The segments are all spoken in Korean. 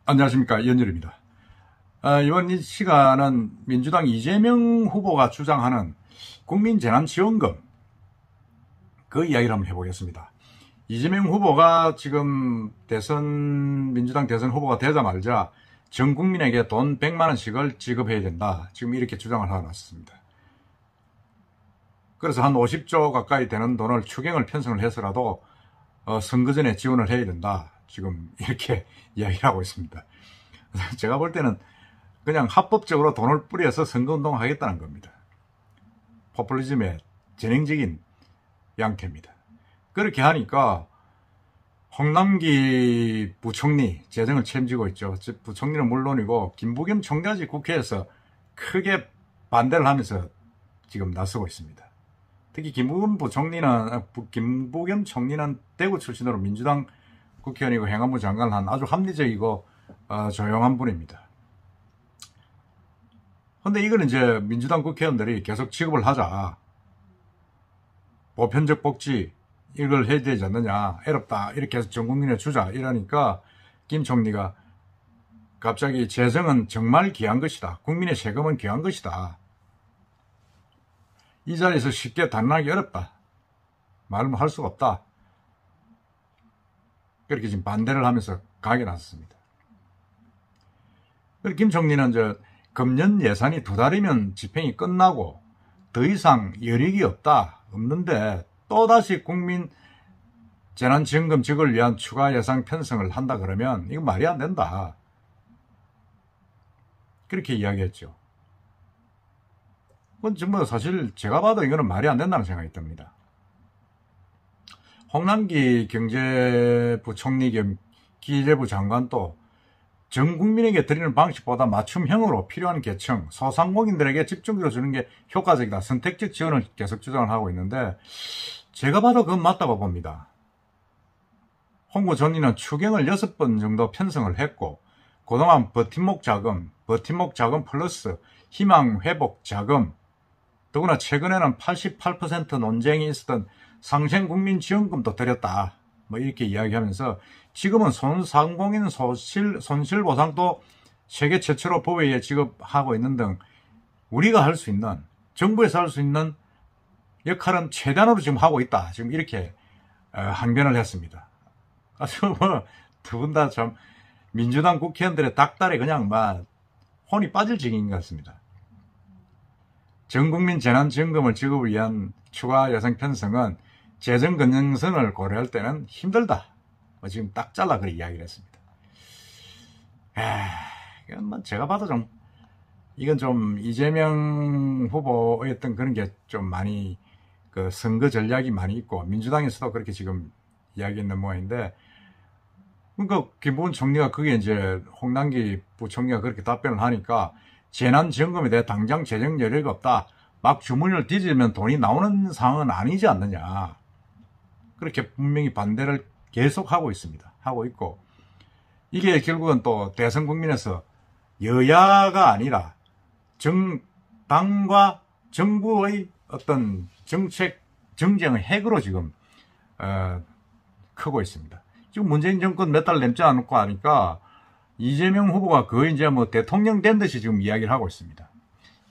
안녕하십니까, 이현열입니다. 이번 이 시간은 민주당 이재명 후보가 주장하는 국민재난지원금 그 이야기를 한번 해보겠습니다. 이재명 후보가 지금 민주당 대선 후보가 되자마자 전 국민에게 돈 100만 원씩을 지급해야 된다, 지금 이렇게 주장을 하고 났습니다. 그래서 한 50조 가까이 되는 돈을 추경을 편성을 해서라도 선거 전에 지원을 해야 된다, 지금 이렇게 이야기를 하고 있습니다. 제가 볼 때는 그냥 합법적으로 돈을 뿌려서 선거운동을 하겠다는 겁니다. 포퓰리즘의 전형적인 양태입니다. 그렇게 하니까 홍남기 부총리 재정을 책임지고 있죠. 부총리는 물론이고 김부겸 총리까지 국회에서 크게 반대를 하면서 지금 나서고 있습니다. 특히 김부겸 총리는 대구 출신으로 민주당 국회의원이고 행안부 장관을 한 아주 합리적이고 조용한 분입니다. 근데 이거는 이제 민주당 국회의원들이 계속 지급을 하자, 보편적 복지 이걸 해야 되지 않느냐, 애롭다, 이렇게 해서 전 국민에 주자 이러니까 김 총리가 갑자기 재정은 정말 귀한 것이다, 국민의 세금은 귀한 것이다, 이 자리에서 쉽게 단언하기 어렵다, 말은 할 수가 없다, 그렇게 지금 반대를 하면서 가게 났습니다. 김 총리는 금년 예산이 2달이면 집행이 끝나고 더 이상 여력이 없는데 또다시 국민 재난지원금직을 위한 추가 예산 편성을 한다 그러면 이거 말이 안 된다, 그렇게 이야기했죠. 그건 정말 사실 제가 봐도 이거는 말이 안 된다는 생각이 듭니다. 홍남기 경제부총리 겸 기재부 장관도 전 국민에게 드리는 방식보다 맞춤형으로 필요한 계층, 소상공인들에게 집중적으로 주는 게 효과적이다, 선택적 지원을 계속 주장을 하고 있는데 제가 봐도 그건 맞다고 봅니다. 홍 부총리는 추경을 6번 정도 편성을 했고 그동안 버팀목 자금 플러스 희망회복 자금, 더구나 최근에는 88% 논쟁이 있었던 상생국민지원금도 드렸다, 뭐 이렇게 이야기하면서 지금은 소상공인 손실보상도 세계 최초로 법에 지급하고 있는 등 우리가 할 수 있는, 정부에서 할 수 있는 역할은 최대한으로 지금 하고 있다, 지금 이렇게 항변을 했습니다. 아주 두 분 다 참 민주당 국회의원들의 닭다리 그냥 혼이 빠질 지경인 것 같습니다. 전국민 재난지원금을 지급을 위한 추가 예산 편성은 재정 건전성을 고려할 때는 힘들다, 지금 딱 잘라 그렇게 이야기를 했습니다. 이건 제가 봐도 이건 좀 이재명 후보의 어떤 그런 게 좀 많이 선거 전략이 많이 있고 민주당에서도 그렇게 지금 이야기했는 모양인데, 그러니까 김부겸 총리가 그게 이제 홍남기 부총리가 그렇게 답변을 하니까 재난지원금에 대해 당장 재정 여력이 없다, 막 주머니를 뒤지면 돈이 나오는 상황은 아니지 않느냐, 그렇게 분명히 반대를 계속 하고 있습니다. 하고 있고, 이게 결국은 또 대선 국민에서 여야가 아니라 당과 정부의 어떤 정책 정쟁의 핵으로 지금 크고 있습니다. 지금 문재인 정권 몇 달 남지 않고 하니까 이재명 후보가 거의 이제 대통령 된 듯이 지금 이야기를 하고 있습니다.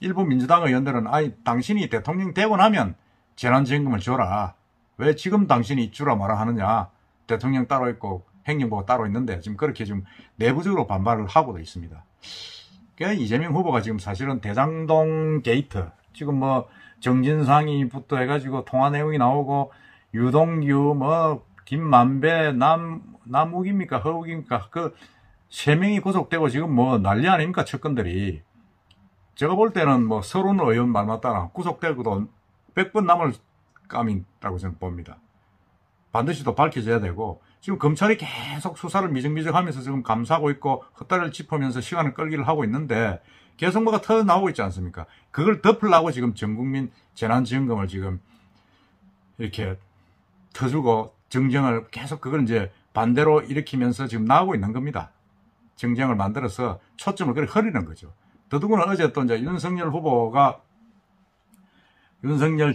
일부 민주당 의원들은 당신이 대통령 되고 나면 재난지원금을 줘라, 왜 지금 당신이 주라 마라 하느냐, 대통령 따로 있고 행정부가 따로 있는데, 지금 그렇게 지금 내부적으로 반발을 하고도 있습니다. 그러니까 이재명 후보가 지금 사실은 대장동 게이트, 지금 정진상이부터 해가지고 통화 내용이 나오고 유동규 김만배 남욱입니까 허욱입니까, 그 3명이 구속되고 지금 난리 아닙니까, 측근들이. 제가 볼 때는 서른 의원 말 맞다나 구속되고도 100번 남을 감이라고 저는 봅니다. 반드시 또 밝혀져야 되고, 지금 검찰이 계속 수사를 미적미적 하면서 지금 감싸고 있고 헛다리를 짚으면서 시간을 끌기를 하고 있는데 계속 터져 나오고 있지 않습니까? 그걸 덮으려고 지금 전국민 재난지원금을 지금 이렇게 터주고 정쟁을 계속 그걸 이제 반대로 일으키면서 지금 나오고 있는 겁니다. 정쟁을 만들어서 초점을 그렇게 흐리는 거죠. 더더구나 어제 또 이제 윤석열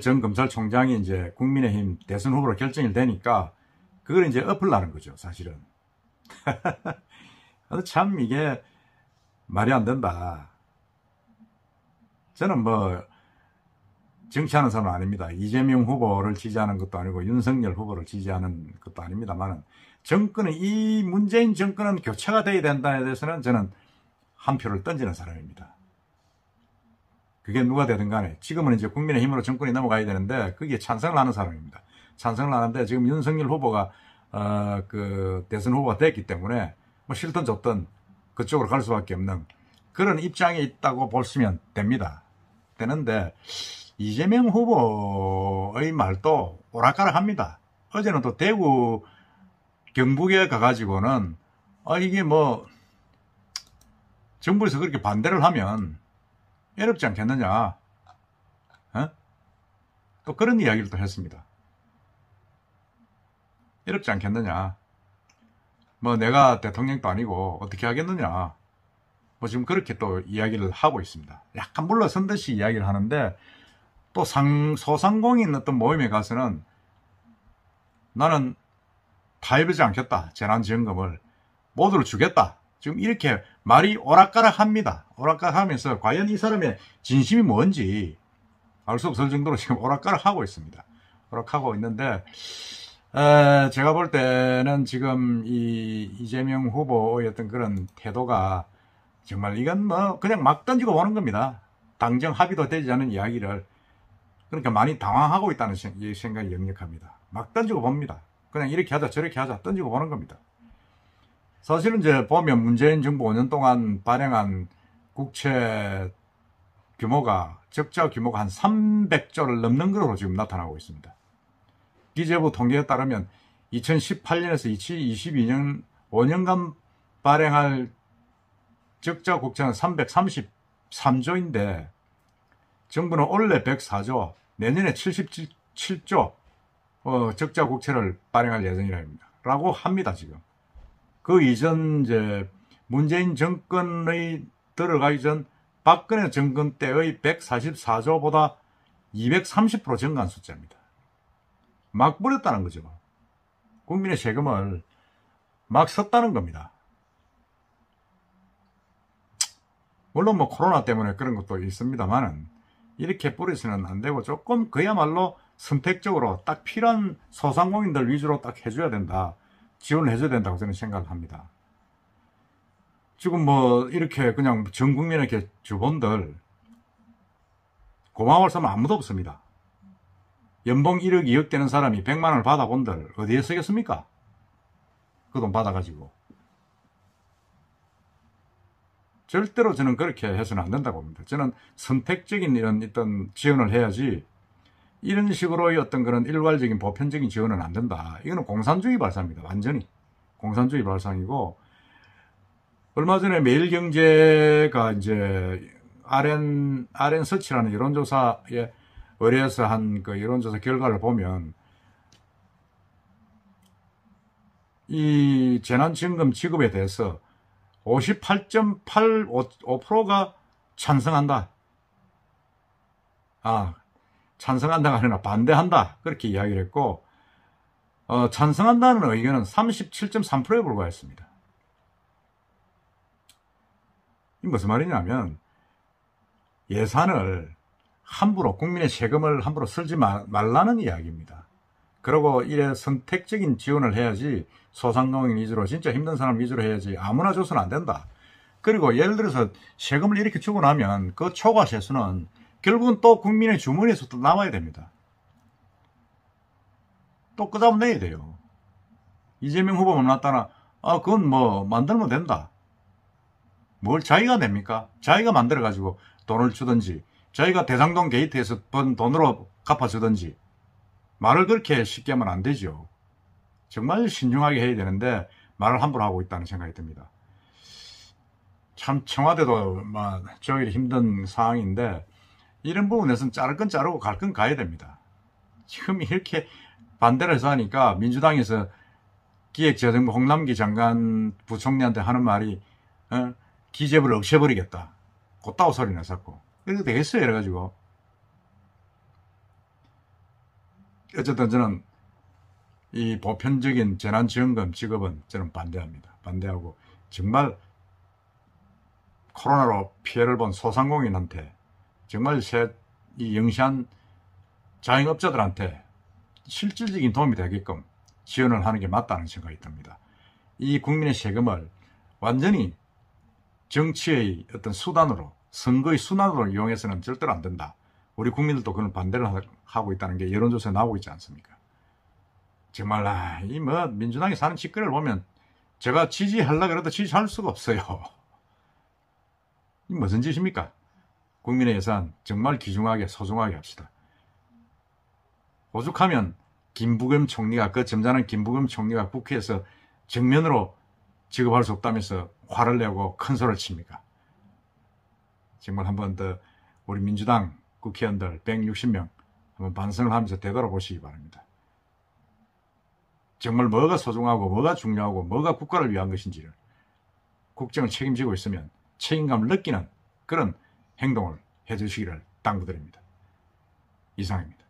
전 검찰총장이 이제 국민의힘 대선 후보로 결정이 되니까 그걸 이제 엎으려는 거죠, 사실은. 참 이게 말이 안 된다. 저는 뭐 정치하는 사람은 아닙니다. 이재명 후보를 지지하는 것도 아니고 윤석열 후보를 지지하는 것도 아닙니다만, 정권은, 이 문재인 정권은 교체가 돼야 된다에 대해서는 저는 한 표를 던지는 사람입니다. 그게 누가 되든 간에 지금은 이제 국민의힘으로 정권이 넘어가야 되는데 거기에 찬성을 하는 사람입니다. 찬성을 하는데 지금 윤석열 후보가 그 대선 후보가 됐기 때문에 뭐 싫든 좋든 그쪽으로 갈 수밖에 없는 그런 입장에 있다고 보시면 됩니다. 되는데 이재명 후보의 말도 오락가락합니다. 어제는 또 대구 경북에 가가지고는 이게 뭐 정부에서 그렇게 반대를 하면 어렵지 않겠느냐, 또 그런 이야기를 또 했습니다. 어렵지 않겠느냐, 뭐 내가 대통령도 아니고 어떻게 하겠느냐, 뭐 지금 그렇게 또 이야기를 하고 있습니다. 약간 물러선 듯이 이야기를 하는데, 또 소상공인 어떤 모임에 가서는 나는 타협하지 않겠다, 재난지원금을 모두를 주겠다, 지금 이렇게 말이 오락가락합니다. 오락가락하면서 과연 이 사람의 진심이 뭔지 알 수 없을 정도로 지금 오락가락하고 있습니다. 오락하고 있는데, 제가 볼 때는 지금 이 이재명 후보의 어떤 그런 태도가 정말 이건 뭐 그냥 막 던지고 보는 겁니다. 당정 합의도 되지 않은 이야기를. 그러니까 많이 당황하고 있다는 생각이 역력합니다. 막 던지고 봅니다. 그냥 이렇게 하자 저렇게 하자 던지고 보는 겁니다. 사실은 이제 보면 문재인 정부 5년 동안 발행한 국채 규모가, 적자 규모가 한 300조를 넘는 것으로 지금 나타나고 있습니다. 기재부 통계에 따르면 2018년에서 2022년 5년간 발행할 적자 국채는 333조인데 정부는 올해 104조, 내년에 77조 적자 국채를 발행할 예정이라고 합니다. 지금 그 이전 이제 문재인 정권의 들어가기 전 박근혜 정권 때의 144조보다 230% 증가한 숫자입니다. 막 부렸다는 거죠. 국민의 세금을 막 썼다는 겁니다. 물론 뭐 코로나 때문에 그런 것도 있습니다만은 이렇게 뿌려서는 안 되고 조금 그야말로 선택적으로 딱 필요한 소상공인들 위주로 딱 해줘야 된다, 지원을 해줘야 된다고 저는 생각을 합니다. 지금 뭐 이렇게 그냥 전 국민에게 주본들 고마울 사람 아무도 없습니다. 연봉 1억 2억 되는 사람이 100만 원을 받아본들 어디에 쓰겠습니까? 그 돈 받아가지고. 절대로 저는 그렇게 해서는 안 된다고 봅니다. 저는 선택적인 이런 어떤 지원을 해야지, 이런 식으로의 어떤 그런 일괄적인 보편적인 지원은 안 된다. 이거는 공산주의 발상입니다. 완전히 공산주의 발상이고, 얼마 전에 매일경제가 이제 RN 서치라는 여론조사에 의뢰해서 한 그 여론조사 결과를 보면 이 재난지원금 지급에 대해서 58.85%가 찬성한다. 찬성한다가 아니라 반대한다. 그렇게 이야기를 했고, 찬성한다는 의견은 37.3%에 불과했습니다. 이 무슨 말이냐면, 예산을 함부로, 국민의 세금을 함부로 쓸지 말라는 이야기입니다. 그리고 이래 선택적인 지원을 해야지, 소상공인 위주로, 진짜 힘든 사람 위주로 해야지 아무나 줘서는 안 된다. 그리고 예를 들어서 세금을 이렇게 주고 나면 그 초과 세수는 결국은 또 국민의 주머니에서 또 나와야 됩니다. 또 끄잡아내야 돼요. 이재명 후보만 나타나 그건 뭐 만들면 된다. 뭘 자기가 냅니까? 자기가 만들어가지고 돈을 주든지, 자기가 대장동 게이트에서 번 돈으로 갚아주든지, 말을 그렇게 쉽게 하면 안 되죠. 정말 신중하게 해야 되는데 말을 함부로 하고 있다는 생각이 듭니다. 참 청와대도 저기 힘든 상황인데, 이런 부분에서는 자를 건 자르고 갈 건 가야 됩니다. 지금 이렇게 반대를 해서 하니까 민주당에서 기획재정부 홍남기 장관 부총리한테 하는 말이 기재부를 없애버리겠다, 곧다고 소리 내셨고, 이렇게 되겠어요. 이래가지고 어쨌든 저는 이 보편적인 재난지원금 지급은 저는 반대합니다. 반대하고, 정말 코로나로 피해를 본 소상공인한테 정말 이 영시한 자영업자들한테 실질적인 도움이 되게끔 지원을 하는 게 맞다는 생각이 듭니다. 이 국민의 세금을 완전히 정치의 어떤 수단으로, 선거의 수단으로 이용해서는 절대로 안 된다. 우리 국민들도 그런 반대를 하고 있다는 게 여론조사에 나오고 있지 않습니까? 정말 이 민주당이 사는 짓거리를 보면 제가 지지하려고 그래도 지지할 수가 없어요. 이 무슨 짓입니까? 국민의 예산 정말 귀중하게 소중하게 합시다. 오죽하면 김부겸 총리가, 그 점잖은 김부겸 총리가 국회에서 정면으로 지급할 수 없다면서 화를 내고 큰 소리를 칩니까? 정말 한 번 더 우리 민주당 국회의원들 160명 한번 반성을 하면서 되돌아보시기 바랍니다. 정말 뭐가 소중하고 뭐가 중요하고 뭐가 국가를 위한 것인지를 국정을 책임지고 있으면 책임감을 느끼는 그런 행동을 해주시기를 당부드립니다. 이상입니다.